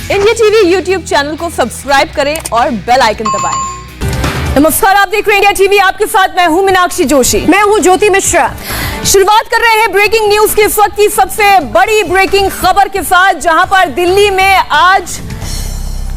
India TV YouTube channel को subscribe करें और बेल आइकन दबाएं। नमस्कार, आप देख रहे हैं इंडिया टीवी। आपके साथ मैं हूं मीनाक्षी जोशी। मैं हूं ज्योति मिश्रा। शुरुआत कर रहे हैं ब्रेकिंग न्यूज की इस वक्त की सबसे बड़ी ब्रेकिंग खबर के साथ, जहां पर दिल्ली में आज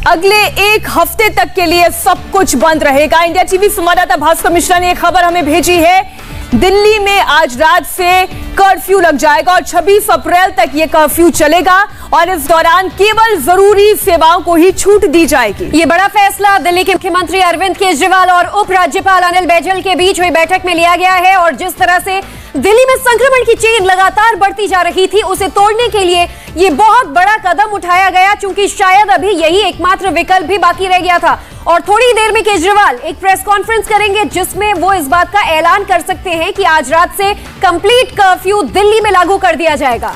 अगले एक हफ्ते तक के लिए सब कुछ बंद रहेगा। इंडिया टीवी संवाददाता भास्कर मिश्रा ने यह खबर हमें भेजी है। दिल्ली में आज रात से कर्फ्यू लग जाएगा और 26 अप्रैल तक यह कर्फ्यू चलेगा और इस दौरान केवल जरूरी सेवाओं को ही छूट दी जाएगी। ये बड़ा फैसला दिल्ली के मुख्यमंत्री अरविंद केजरीवाल और उपराज्यपाल अनिल बैजल के बीच हुई बैठक में लिया गया है और जिस तरह से दिल्ली में संक्रमण की चेन लगातार बढ़ती जा रही थी, उसे तोड़ने के लिए ये बहुत बड़ा कदम उठाया गया, क्योंकि शायद अभी यही एकमात्र विकल्प भी बाकी रह गया था। और थोड़ी देर में केजरीवाल एक प्रेस कॉन्फ्रेंस करेंगे जिसमें वो इस बात का ऐलान कर सकते हैं कि आज रात से कंप्लीट कर्फ्यू दिल्ली में लागू कर दिया जाएगा।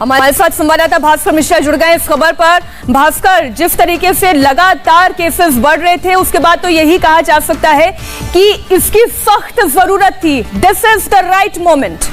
हमारे साथ संवाददाता भास्कर मिश्रा जुड़ गए इस खबर पर। भास्कर, जिस तरीके से लगातार केसेस बढ़ रहे थे, उसके बाद तो यही कहा जा सकता है कि इसकी सख्त जरूरत थी। This is the right moment.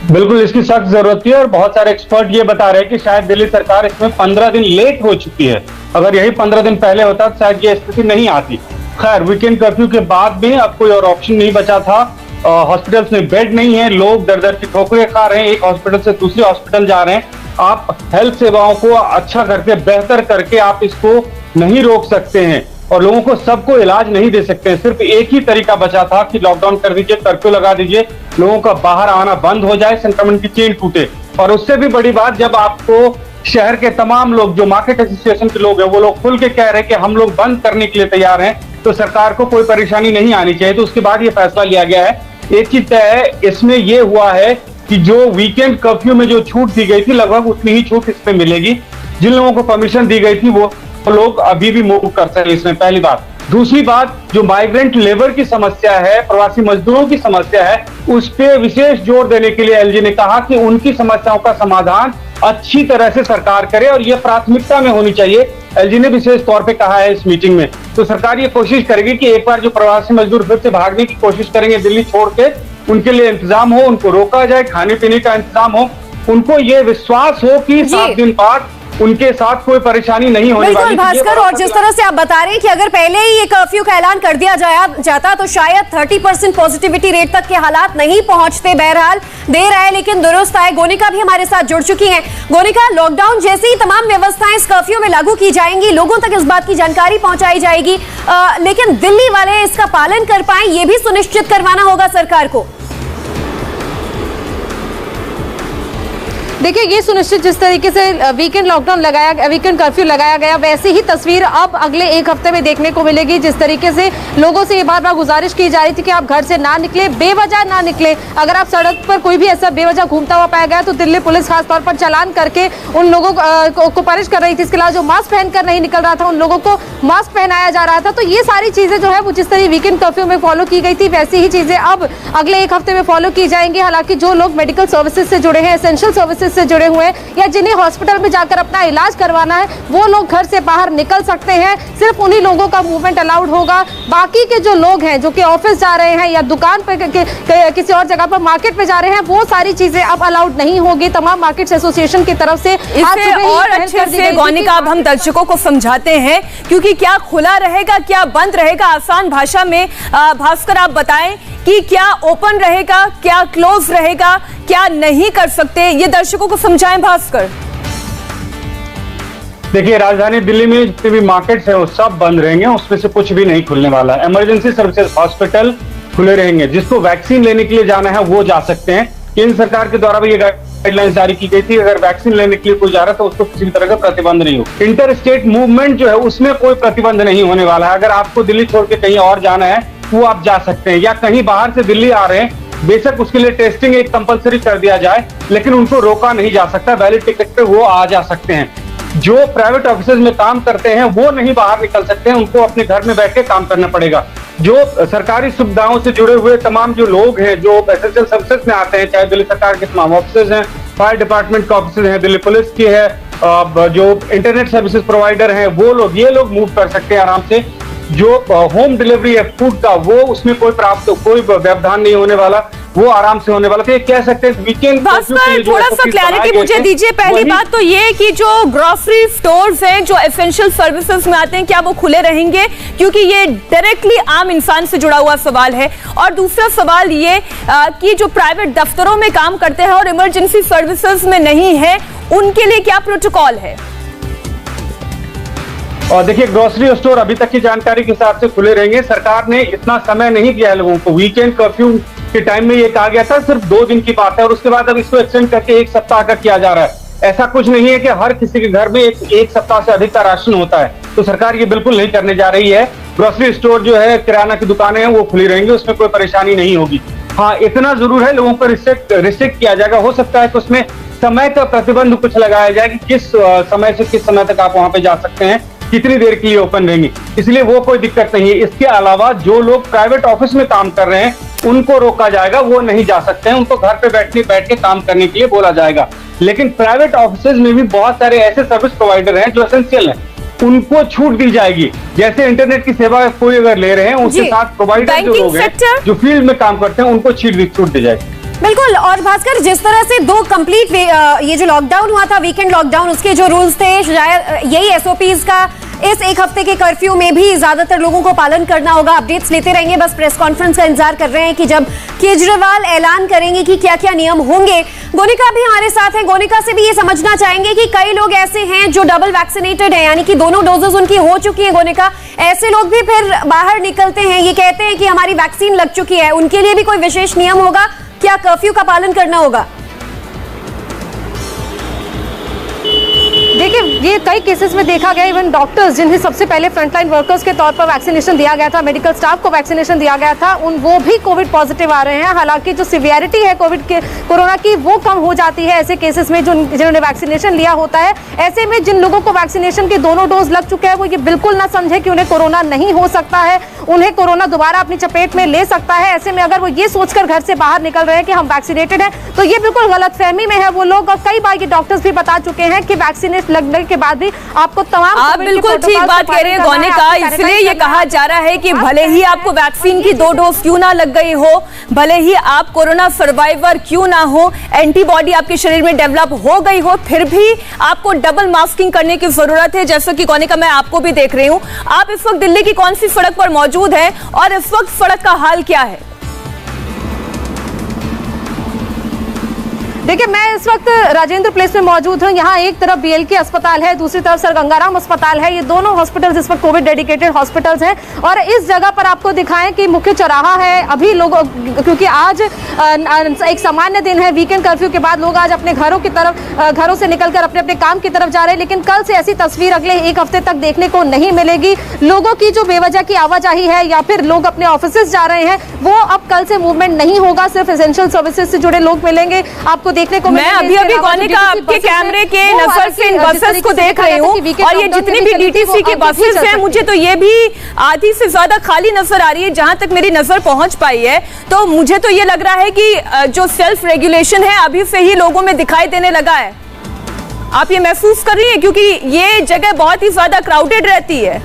बिल्कुल, इसकी सख्त जरूरत थी और बहुत सारे एक्सपर्ट ये बता रहे हैं कि शायद दिल्ली सरकार इसमें 15 दिन लेट हो चुकी है। अगर यही 15 दिन पहले होता तो शायद ये स्थिति नहीं आती। खैर, वीकेंड कर्फ्यू के बाद में अब कोई और ऑप्शन नहीं बचा था। हॉस्पिटल्स में बेड नहीं है, लोग दर दर की ठोकरें खा रहे हैं, एक हॉस्पिटल से दूसरे हॉस्पिटल जा रहे हैं। आप हेल्थ सेवाओं को अच्छा करके, बेहतर करके आप इसको नहीं रोक सकते हैं और लोगों को सबको इलाज नहीं दे सकते हैं। सिर्फ एक ही तरीका बचा था कि लॉकडाउन कर दीजिए, कर्फ्यू लगा दीजिए, लोगों का बाहर आना बंद हो जाए, संक्रमण की चेन टूटे। और उससे भी बड़ी बात, जब आपको शहर के तमाम लोग, जो मार्केट एसोसिएशन के लोग हैं, वो लोग खुल के कह रहे हैं कि हम लोग बंद करने के लिए तैयार हैं, तो सरकार को कोई परेशानी नहीं आनी चाहिए। तो उसके बाद ये फैसला लिया गया है। एक चीज तय है, इसमें ये हुआ है कि जो वीकेंड कर्फ्यू में जो छूट दी गई थी, लगभग उतनी ही छूट इसमें मिलेगी। जिन लोगों को परमिशन दी गई थी वो लोग अभी भी मूव कर सकते इसमें, पहली बात। दूसरी बात, जो माइग्रेंट लेबर की समस्या है, प्रवासी मजदूरों की समस्या है, उस पर विशेष जोर देने के लिए एलजी ने कहा कि उनकी समस्याओं का समाधान अच्छी तरह से सरकार करे और यह प्राथमिकता में होनी चाहिए। एलजी ने विशेष तौर पे कहा है इस मीटिंग में। तो सरकार ये कोशिश करेगी कि एक बार जो प्रवासी मजदूर फिर से भागने की कोशिश करेंगे दिल्ली छोड़ के, उनके लिए इंतजाम हो, उनको रोका जाए, खाने पीने का इंतजाम हो, उनको ये विश्वास हो कि 7 दिन बाद उनके साथ कोई परेशानी नहीं होने वाली। बिल्कुल भास्कर, और जिस तरह से आप बता रहे हैं कि अगर पहले ही ये कर्फ्यू का ऐलान कर दिया जाता तो शायद 30% पॉजिटिविटी रेट तक के हालात नहीं पहुंचते। बहरहाल देर आए लेकिन दुरुस्त आए। गोनिका भी हमारे साथ जुड़ चुकी हैं। गोनिका, लॉकडाउन जैसी ही तमाम व्यवस्थाएं इस कर्फ्यू में लागू की जाएंगी, लोगों तक इस बात की जानकारी पहुंचाई जाएगी, लेकिन दिल्ली वाले इसका पालन कर पाए, ये भी सुनिश्चित करवाना होगा सरकार को। देखिए, ये सुनिश्चित जिस तरीके से वीकेंड कर्फ्यू लगाया गया, वैसे ही तस्वीर अब अगले एक हफ्ते में देखने को मिलेगी। जिस तरीके से लोगों से ये बार बार गुजारिश की जा रही थी कि आप घर से ना निकले, बेवजह ना निकले। अगर आप सड़क पर कोई भी ऐसा बेवजह घूमता हुआ पाया गया तो दिल्ली पुलिस खासतौर पर चालान करके उन लोगों को पनिश कर रही थी। इसके अलावा जो मास्क पहनकर नहीं निकल रहा था, उन लोगों को मास्क पहनाया जा रहा था। तो ये सारी चीजें जो है वो जिस तरह वीकेंड कर्फ्यू में फॉलो की गई थी, वैसी ही चीजें अब अगले एक हफ्ते में फॉलो की जाएंगी। हालांकि जो लोग मेडिकल सर्विसेज से जुड़े हैं, एसेंशियल सर्विसेज से जुड़े हुए हैं या जिन्हें हॉस्पिटल में जाकर अपना इलाज करवाना है, वो लोग घर से बाहर निकल सकते हैं। सिर्फ उन्हीं लोगों का मूवमेंट अलाउड होगा। बाकी के जो लोग हैं जो कि ऑफिस जा रहे हैं या दुकान पे किसी और जगह पर मार्केट पे जा रहे हैं, वो सारी चीजें अब अलाउड नहीं होगी। तमाम मार्केट एसोसिएशन की तरफ से इसे और अच्छे से गोनिका अब हम दर्शकों को समझाते हैं, क्योंकि क्या खुला रहेगा, क्या बंद रहेगा, आसान भाषा में भास्कर आप बताएं कि क्या ओपन रहेगा, क्या क्लोज रहेगा, क्या नहीं कर सकते, ये दर्शकों को समझाएं भास्कर। देखिए, राजधानी दिल्ली में जितने भी मार्केट्स हैं वो सब बंद रहेंगे, उसमें से कुछ भी नहीं खुलने वाला है। इमरजेंसी सर्विसेज, हॉस्पिटल खुले रहेंगे। जिसको वैक्सीन लेने के लिए जाना है वो जा सकते हैं। केंद्र सरकार के द्वारा भी ये गाइडलाइंस जारी की गई थी, अगर वैक्सीन लेने के लिए कोई जा रहा है तो उसको किसी भी तरह का प्रतिबंध नहीं हो। इंटर स्टेट मूवमेंट जो है उसमें कोई प्रतिबंध नहीं होने वाला है। अगर आपको दिल्ली छोड़ के कहीं और जाना है वो आप जा सकते हैं, या कहीं बाहर से दिल्ली आ रहे हैं, बेशक उसके लिए टेस्टिंग एक कंपलसरी कर दिया जाए, लेकिन उनको रोका नहीं जा सकता। वैलिड टिकट पे वो आ जा सकते हैं। जो प्राइवेट ऑफिसेज में काम करते हैं वो नहीं बाहर निकल सकते हैं, उनको अपने घर में बैठ के काम करना पड़ेगा। जो सरकारी सुविधाओं से जुड़े हुए तमाम जो लोग हैं, जो एसेंशियल सर्विसेज में आते हैं, चाहे दिल्ली सरकार के तमाम ऑफिसेज हैं, फायर डिपार्टमेंट के ऑफिसेज हैं, दिल्ली पुलिस की है, जो इंटरनेट सर्विसेज प्रोवाइडर हैं, वो लोग, ये लोग मूव कर सकते हैं आराम से। जो होम डिलीवरी है फूड का, वो उसमें कोई व्यवधान नहीं होने वाला, वो आराम से होने वाला। तो ये कह सकते हैं वीकेंड भास्कर, थोड़ा सा क्लैरिटी मुझे दीजिए। पहली बात तो ये कि जो ग्रोसरी स्टोर्स हैं जो एसेंशियल सर्विसेज में आते हैं, क्या वो खुले रहेंगे? क्योंकि ये डायरेक्टली आम इंसान से जुड़ा हुआ सवाल है। और दूसरा सवाल ये कि जो प्राइवेट दफ्तरों में काम करते हैं और इमरजेंसी सर्विसेज में नहीं है, उनके लिए क्या प्रोटोकॉल है? और देखिए, ग्रोसरी स्टोर अभी तक की जानकारी के हिसाब से खुले रहेंगे। सरकार ने इतना समय नहीं दिया है लोगों को। वीकेंड कर्फ्यू के टाइम में ये कहा गया था सिर्फ 2 दिन की बात है, और उसके बाद अब इसको एक्सटेंड करके 1 सप्ताह का किया जा रहा है। ऐसा कुछ नहीं है कि हर किसी के घर में एक सप्ताह से अधिक का राशन होता है, तो सरकार ये बिल्कुल नहीं करने जा रही है। ग्रोसरी स्टोर जो है, किराना की दुकानें हैं, वो खुली रहेंगी, उसमें कोई परेशानी नहीं होगी। हाँ, इतना जरूर है, लोगों को रिस्ट्रिक्ट किया जाएगा। हो सकता है कि उसमें समय का प्रतिबंध कुछ लगाया जाए कि किस समय से किस समय तक आप वहां पे जा सकते हैं, कितनी देर के लिए ओपन रहेंगी, इसलिए वो कोई दिक्कत नहीं है। इसके अलावा जो लोग प्राइवेट ऑफिस में काम कर रहे हैं, उनको रोका जाएगा, वो नहीं जा सकते हैं, उनको घर पे बैठ के काम करने के लिए बोला जाएगा। लेकिन प्राइवेट ऑफिस में भी बहुत सारे ऐसे सर्विस प्रोवाइडर हैं जो एसेंशियल हैं, उनको छूट दी जाएगी। जैसे इंटरनेट की सेवा कोई अगर ले रहे हैं, उसके साथ प्रोवाइडर जो लोग हैं, जो फील्ड में काम करते हैं, उनको छूट दी जाएगी। बिल्कुल। और भास्कर, जिस तरह से 2 कंप्लीट ये जो लॉकडाउन हुआ था, वीकेंड लॉकडाउन, उसके जो रूल्स थे, शायद यही एसओपीज का इस 1 हफ्ते के कर्फ्यू में भी ज्यादातर लोगों को पालन करना होगा। अपडेट्स लेते रहेंगे, बस प्रेस कॉन्फ्रेंस का इंतजार कर रहे हैं कि जब केजरीवाल ऐलान करेंगे कि क्या क्या नियम होंगे। गोनिका भी हमारे साथ है, गोनिका से भी ये समझना चाहेंगे कि कई लोग ऐसे हैं जो डबल वैक्सीनेटेड है, यानी कि दोनों डोजेस उनकी हो चुकी है। गोनिका, ऐसे लोग भी फिर बाहर निकलते हैं, ये कहते हैं कि हमारी वैक्सीन लग चुकी है, उनके लिए भी कोई विशेष नियम होगा? क्या कर्फ्यू का पालन करना होगा? देखिए, ये कई केसेस में देखा गया, इवन डॉक्टर्स जिन्हें सबसे पहले फ्रंटलाइन वर्कर्स के तौर पर वैक्सीनेशन दिया गया था, मेडिकल स्टाफ को वैक्सीनेशन दिया गया था, वो भी कोविड पॉजिटिव आ रहे हैं। हालांकि जो सिवियरिटी है कोरोना की, वो कम हो जाती है ऐसे केसेस में जिन्होंने वैक्सीनेशन लिया होता है। ऐसे में जिन लोगों को वैक्सीनेशन के दोनों डोज लग चुके हैं, वो ये बिल्कुल ना समझे कि उन्हें कोरोना नहीं हो सकता है, उन्हें कोरोना दोबारा अपनी चपेट में ले सकता है। ऐसे में अगर वो ये सोचकर घर से बाहर निकल रहे हैं कि हम वैक्सीनेटेड हैं, तो ये बिल्कुल गलतफहमी में है वो लोग। और कई बार ये डॉक्टर्स भी बता चुके हैं कि वैक्सीनेशन लगने के बाद भी आपको तमाम, आप बिल्कुल ठीक बात कह रहे हैं गोनिका। इसलिए ये कहा जा रहा है कि भले ही आपको वैक्सीन की 2 डोज क्यों ना लग गई हो, भले ही आप कोरोना सर्वाइवर क्यों ना हो, एंटीबॉडी आपके शरीर में डेवलप हो गई हो, फिर भी आपको डबल मास्किंग करने की जरूरत है। जैसे कि गोनिका, मैं आपको भी देख रही हूं, आप इस वक्त दिल्ली की कौन सी सड़क पर मौजूद है और इस वक्त सड़क का हाल क्या है? देखिए, मैं इस वक्त राजेंद्र प्लेस में मौजूद हूँ। यहाँ एक तरफ बीएलके अस्पताल है, दूसरी तरफ सर गंगाराम अस्पताल है। ये दोनों हॉस्पिटल्स इस वक्त कोविड डेडिकेटेड हॉस्पिटल्स हैं। और इस जगह पर आपको दिखाएं कि मुख्य चौराहा है। अभी लोग, क्योंकि आज एक सामान्य दिन है, वीकेंड कर्फ्यू के बाद लोग आज अपने घरों से निकलकर अपने अपने काम की तरफ जा रहे हैं। लेकिन कल से ऐसी तस्वीर अगले 1 हफ्ते तक देखने को नहीं मिलेगी। लोगों की जो बेवजह की आवाजाही है या फिर लोग अपने ऑफिस जा रहे हैं, वो अब कल से मूवमेंट नहीं होगा। सिर्फ एसेंशियल सर्विसेज से जुड़े लोग मिलेंगे आपको देखने को। मैं अभी गोनिका आपके कैमरे के नजर से इन बसेस को देख रही हूँ, और ये जितनी भी डीटीसी की बसेस हैं, मुझे तो ये भी आधी से ज्यादा खाली नजर आ रही है, जहां तक मेरी नजर पहुंच पाई है। तो मुझे तो ये लग रहा है कि जो सेल्फ रेगुलेशन है अभी से ही लोगों में दिखाई देने लगा है। आप ये महसूस कर रही हैं? क्योंकि ये जगह बहुत ही ज्यादा क्राउडेड रहती है।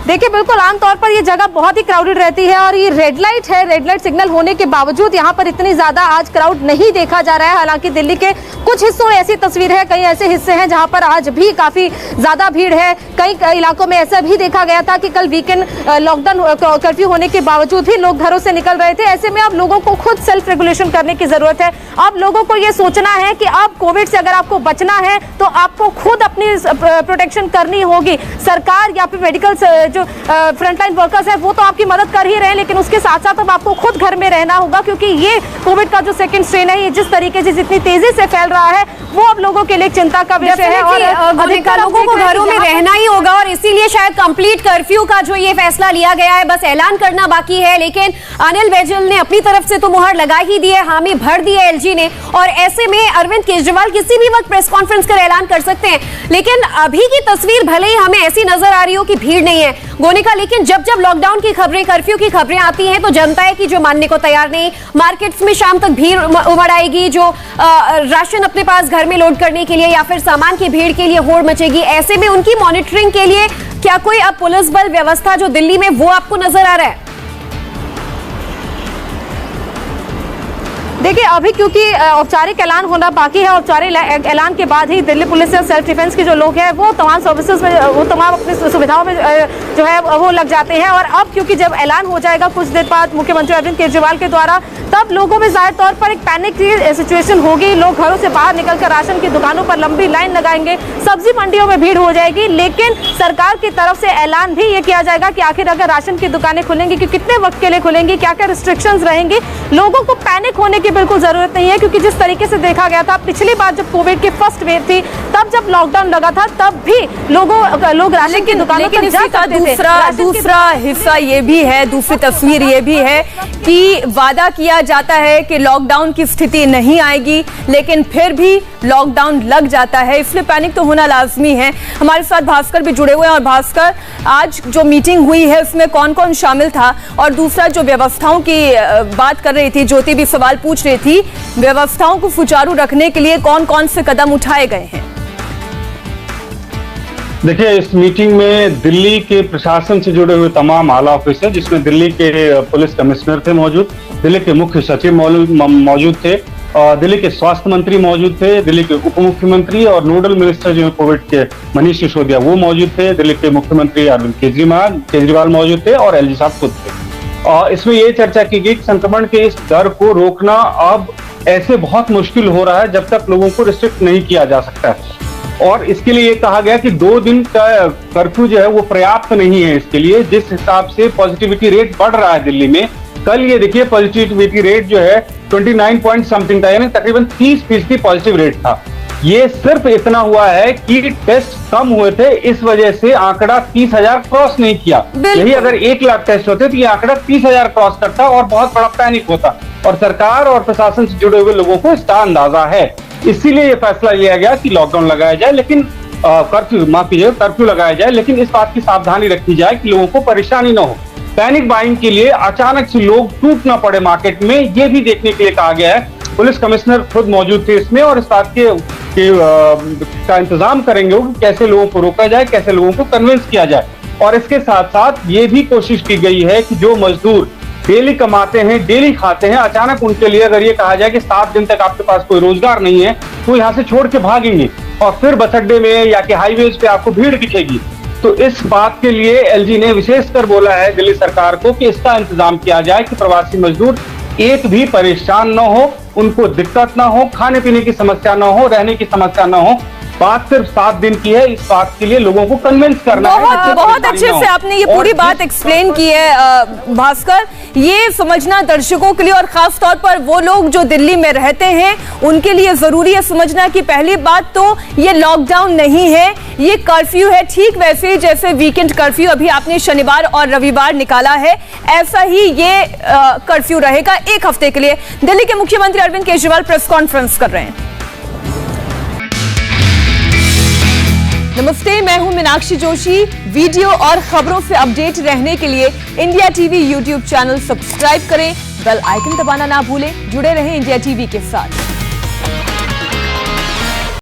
देखिए, बिल्कुल आमतौर पर ये जगह बहुत ही क्राउडेड रहती है। और ये रेड लाइट है, रेड लाइट सिग्नल होने के बावजूद यहाँ पर इतनी ज्यादा आज क्राउड नहीं देखा जा रहा है। हालांकि दिल्ली के कुछ हिस्सों में ऐसी तस्वीर है, कई ऐसे हिस्से हैं जहाँ पर आज भी काफी ज्यादा भीड़ है। कई इलाकों में ऐसा भी देखा गया था कि कल वीकेंड लॉकडाउन कर्फ्यू होने के बावजूद ही लोग घरों से निकल रहे थे। ऐसे में अब लोगों को खुद सेल्फ रेगुलेशन करने की जरूरत है। अब लोगों को ये सोचना है कि अब कोविड से अगर आपको बचना है तो आपको खुद अपनी प्रोटेक्शन करनी होगी। सरकार या फिर मेडिकल जो फ्रंटलाइन वर्कर्स है वो तो आपकी मदद कर ही रहे हैं, लेकिन उसके साथ साथ अब आपको खुद घर में रहना होगा, क्योंकि ये कोविड का जो सेकंड स्ट्रेन है, ये जिस तरीके से जितनी तेजी से फैल रहा है, वो अब लोगों के लिए चिंता का विषय है। और अधिकतर लोगों को घरों में रहना ही होगा, और इसीलिए शायद कंप्लीट कर्फ्यू का जो ये फैसला लिया गया है, बस ऐलान करना बाकी है। लेकिन अनिल बैजल ने अपनी तरफ से तो मुहर लगा ही दी है, हामी भर दी है एलजी ने। और ऐसे में अरविंद केजरीवाल किसी भी वक्त प्रेस कॉन्फ्रेंस कर ऐलान कर सकते हैं। लेकिन अभी की तस्वीर भले ही हमें ऐसी नजर आ रही हो कि भीड़ नहीं है, गोनिका, लेकिन जब जब लॉकडाउन की खबरें, कर्फ्यू की खबरें आती हैं तो जनता है कि जो मानने को तैयार नहीं। मार्केट्स में शाम तक भीड़ उमड़ आएगी, जो राशन अपने पास घर में लोड करने के लिए या फिर सामान की भीड़ के लिए होड़ मचेगी। ऐसे में उनकी मॉनिटरिंग के लिए क्या कोई अब पुलिस बल व्यवस्था जो दिल्ली में वो आपको नजर आ रहा है? देखिए, अभी क्योंकि औपचारिक ऐलान होना बाकी है, औपचारिक ऐलान के बाद ही दिल्ली पुलिस या सेल्फ डिफेंस के जो लोग हैं वो तमाम सर्विसेज में, वो तमाम अपनी सुविधाओं में जो है वो लग जाते हैं। और अब क्योंकि जब ऐलान हो जाएगा कुछ देर बाद मुख्यमंत्री अरविंद केजरीवाल के द्वारा, तब लोगों में जाहिर तौर पर एक पैनिक की सिचुएशन होगी। लोग घरों से बाहर निकलकर राशन की दुकानों पर लंबी लाइन लगाएंगे, सब्जी मंडियों में भीड़ हो जाएगी। लेकिन सरकार की तरफ से ऐलान भी ये किया जाएगा कि आखिर अगर राशन की दुकानें खुलेंगी कि कितने वक्त के लिए खुलेंगी, क्या क्या रिस्ट्रिक्शंस रहेंगी। लोगों को पैनिक होने की बिल्कुल जरूरत नहीं है, क्योंकि जिस तरीके से देखा गया था पिछली बार जब कोविड की फर्स्ट वेव थी, तब जब लॉकडाउन लगा था, तब भी लोग राशन की दुकानों पर जा सकते थे। दूसरा हिस्सा ये भी है, दूसरी तस्वीर ये भी है कि वादा किया जाता है कि लॉकडाउन की स्थिति नहीं आएगी, लेकिन फिर भी लॉकडाउन लग जाता है। इसलिए पैनिक तो होना लाजमी है। हमारे साथ भास्कर भी जुड़े हुए हैं। और भास्कर, आज जो मीटिंग हुई है उसमें कौन कौन शामिल था? और दूसरा, जो व्यवस्थाओं की बात कर रही थी, ज्योति भी सवाल पूछ रही थी, व्यवस्थाओं को सुचारू रखने के लिए कौन कौन से कदम उठाए गए हैं? देखिए, इस मीटिंग में दिल्ली के प्रशासन से जुड़े हुए तमाम आला ऑफिसर, जिसमें दिल्ली के पुलिस कमिश्नर थे मौजूद, दिल्ली के मुख्य सचिव मौजूद थे, दिल्ली के स्वास्थ्य मंत्री मौजूद थे, दिल्ली के उप मुख्यमंत्री और नोडल मिनिस्टर जो कोविड के मनीष सिसोदिया वो मौजूद थे, दिल्ली के मुख्यमंत्री अरविंद केजरीवाल मौजूद थे और एलजी साहब खुद थे। इसमें ये चर्चा की गई कि संक्रमण के इस दर को रोकना अब ऐसे बहुत मुश्किल हो रहा है जब तक लोगों को रिस्ट्रिक्ट नहीं किया जा सकता है। और इसके लिए ये कहा गया कि 2 दिन का कर्फ्यू जो है वो पर्याप्त नहीं है इसके लिए। जिस हिसाब से पॉजिटिविटी रेट बढ़ रहा है दिल्ली में, कल ये देखिए पॉजिटिविटी रेट जो है 29 पॉइंट समथिंग था, यानी तकरीबन 30% पॉजिटिव रेट था। ये सिर्फ इतना हुआ है कि टेस्ट कम हुए थे, इस वजह से आंकड़ा 30,000 क्रॉस नहीं किया। यही अगर 1 लाख टेस्ट होते तो ये आंकड़ा 30,000 क्रॉस करता और बहुत बड़ा पैनिक होता। और सरकार और प्रशासन से जुड़े हुए लोगों को इसका अंदाजा है, इसीलिए ये फैसला लिया गया कि लॉकडाउन लगाया जाए, लेकिन कर्फ्यू लगाया जाए, लेकिन इस बात की सावधानी रखी जाए कि लोगों को परेशानी न हो। पैनिक बाइंग के लिए अचानक से लोग टूट ना पड़े मार्केट में, ये भी देखने के लिए कहा गया है। पुलिस कमिश्नर खुद मौजूद थे इसमें और इस बात का इंतजाम करेंगे कि कैसे लोगों को रोका जाए, कैसे लोगों को कन्विंस किया जाए। और इसके साथ साथ ये भी कोशिश की गई है कि जो मजदूर डेली कमाते हैं, डेली खाते हैं, अचानक उनके लिए अगर ये कहा जाए कि 7 दिन तक आपके पास कोई रोजगार नहीं है तो यहाँ से छोड़ के भागेंगे और फिर बस अड्डे में या कि हाईवेज पे आपको भीड़ दिखेगी। तो इस बात के लिए एलजी ने विशेषकर बोला है दिल्ली सरकार को कि इसका इंतजाम किया जाए कि प्रवासी मजदूर एक भी परेशान न हो, उनको दिक्कत ना हो, खाने पीने की समस्या ना हो, रहने की समस्या ना हो। बात सिर्फ 7 दिन की है, इस बात के लिए लोगों को कन्विंस करना है। बहुत अच्छे से आपने ये पूरी बात एक्सप्लेन की है भास्कर। ये समझना दर्शकों के लिए और खास तौर पर वो लोग जो दिल्ली में रहते हैं उनके लिए जरूरी है समझना कि पहली बात तो ये लॉकडाउन नहीं है, ये कर्फ्यू है। ठीक वैसे जैसे वीकेंड कर्फ्यू अभी आपने शनिवार और रविवार निकाला है, ऐसा ही ये कर्फ्यू रहेगा 1 हफ्ते के लिए। दिल्ली के मुख्यमंत्री अरविंद केजरीवाल प्रेस कॉन्फ्रेंस कर रहे हैं। नमस्ते, मैं हूं मीनाक्षी जोशी। वीडियो और खबरों से अपडेट रहने के लिए India TV YouTube channel subscribe करें, बेल आइकन दबाना ना भूलें। जुड़े रहें इंडिया टीवी के साथ।